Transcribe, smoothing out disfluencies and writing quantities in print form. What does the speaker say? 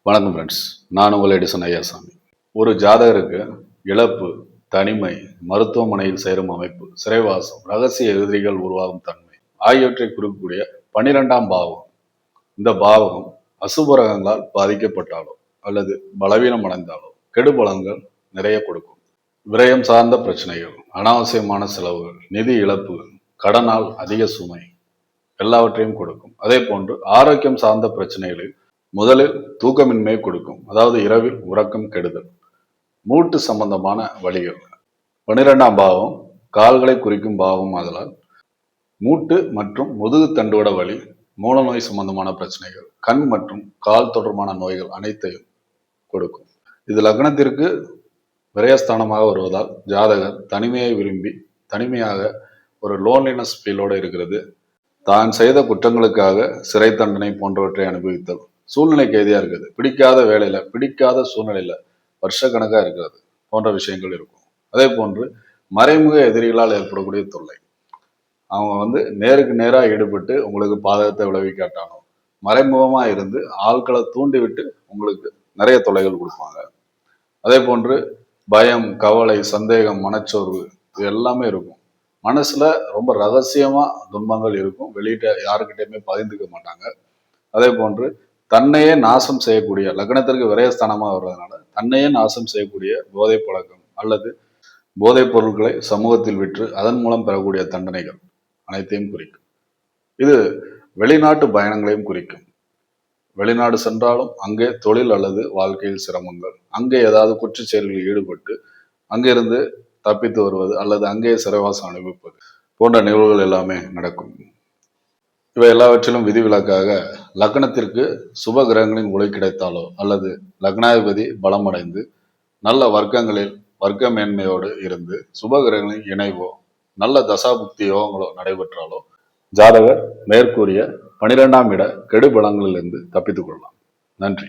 வணக்கம் ஃப்ரெண்ட்ஸ், நான் உங்கள் எடிசன் ஐயாசாமி. ஒரு ஜாதகருக்கு இழப்பு, தனிமை, மருத்துவமனையில் சேரும் அமைப்பு, சிறைவாசம், ரகசிய எதிரிகள் உருவாகும் தன்மை ஆகியவற்றை குறிக்கக்கூடிய 12ஆம் பாவம். இந்த பாவகம் அசுபரகங்களால் பாதிக்கப்பட்டாலோ அல்லது பலவீனம் அடைந்தாலோ கெடுபலங்கள் நிறைய கொடுக்கும். விரயம் சார்ந்த பிரச்சனைகள், அனாவசியமான செலவுகள், நிதி இழப்புகள், கடனால் அதிக சுமை எல்லாவற்றையும் கொடுக்கும். அதே போன்று ஆரோக்கியம் சார்ந்த பிரச்சனைகளில் முதலில் தூக்கமின்மையை கொடுக்கும். அதாவது இரவில் உறக்கம் கெடுதல், மூட்டு சம்பந்தமான வலிகள். 12ஆம் பாவம் கால்களை குறிக்கும் பாவம் ஆதலால் மூட்டு மற்றும் முதுகு தண்டுவட வலி, மூல நோய் சம்பந்தமான பிரச்சனைகள், கண் மற்றும் கால் தொடர்பான நோய்கள் அனைத்தையும் கொடுக்கும். இது லக்னத்திற்கு விரயஸ்தானமாக வருவதால் ஜாதகர் தனிமையை விரும்பி தனிமையாக ஒரு லோன்லினஸ் ஃபீலோடு இருக்கிறது, தான் செய்த குற்றங்களுக்காக சிறை தண்டனை போன்றவற்றை அனுபவித்தல், சூழ்நிலை கைதியா இருக்குது, பிடிக்காத வேலையில பிடிக்காத சூழ்நிலையில வருஷ கணக்கா இருக்கிறது போன்ற விஷயங்கள் இருக்கும். அதே போன்று மறைமுக எதிரிகளால் ஏற்படக்கூடிய தொல்லை, அவங்க நேருக்கு நேராக ஈடுபட்டு உங்களுக்கு பாதகத்தை விளைவிக்காட்டாலும் மறைமுகமா இருந்து ஆட்களை தூண்டி விட்டு உங்களுக்கு நிறைய தொல்லைகள் கொடுப்பாங்க. அதே போன்று பயம், கவலை, சந்தேகம், மனச்சோர்வு இது எல்லாமே இருக்கும். மனசுல ரொம்ப ரகசியமா துன்பங்கள் இருக்கும், வெளியிட்ட யாருக்கிட்டையுமே பகிர்ந்துக்க மாட்டாங்க. அதே போன்று தன்னையே நாசம் செய்யக்கூடிய, லக்னத்திற்கு விரயஸ்தானமாக வர்றதுனால தன்னையே நாசம் செய்யக்கூடிய போதை பழக்கம் அல்லது போதைப் பொருட்களை சமூகத்தில் விற்று அதன் மூலம் பெறக்கூடிய தண்டனைகள் அனைத்தையும் குறிக்கும். இது வெளிநாட்டு பயணங்களையும் குறிக்கும். வெளிநாடு சென்றாலும் அங்கே தொழில் அல்லது வாழ்க்கையில் சிரமங்கள், அங்கே ஏதாவது குற்றச் செயல்களில் ஈடுபட்டு அங்கிருந்து தப்பித்து வருவது அல்லது அங்கே சிறைவாசம் அனுபவிப்பது போன்ற நிகழ்வுகள் எல்லாமே நடக்கும். இவை எல்லாவற்றிலும் விதிவிலக்காக லக்னத்திற்கு சுப கிரகங்களின் ஒளி கிடைத்தாலோ அல்லது லக்னாதிபதி பலமடைந்து நல்ல வர்க்கங்களில் வர்க்க மேன்மையோடு இருந்து சுப கிரகங்களின் இணைவோ நல்ல தசாபுக்தி யோகங்களோ நடைபெற்றாலோ ஜாதகர் மேற்கூறிய 12ஆம் இட கெடு பலங்களிலிருந்து தப்பித்துக் கொள்ளலாம். நன்றி.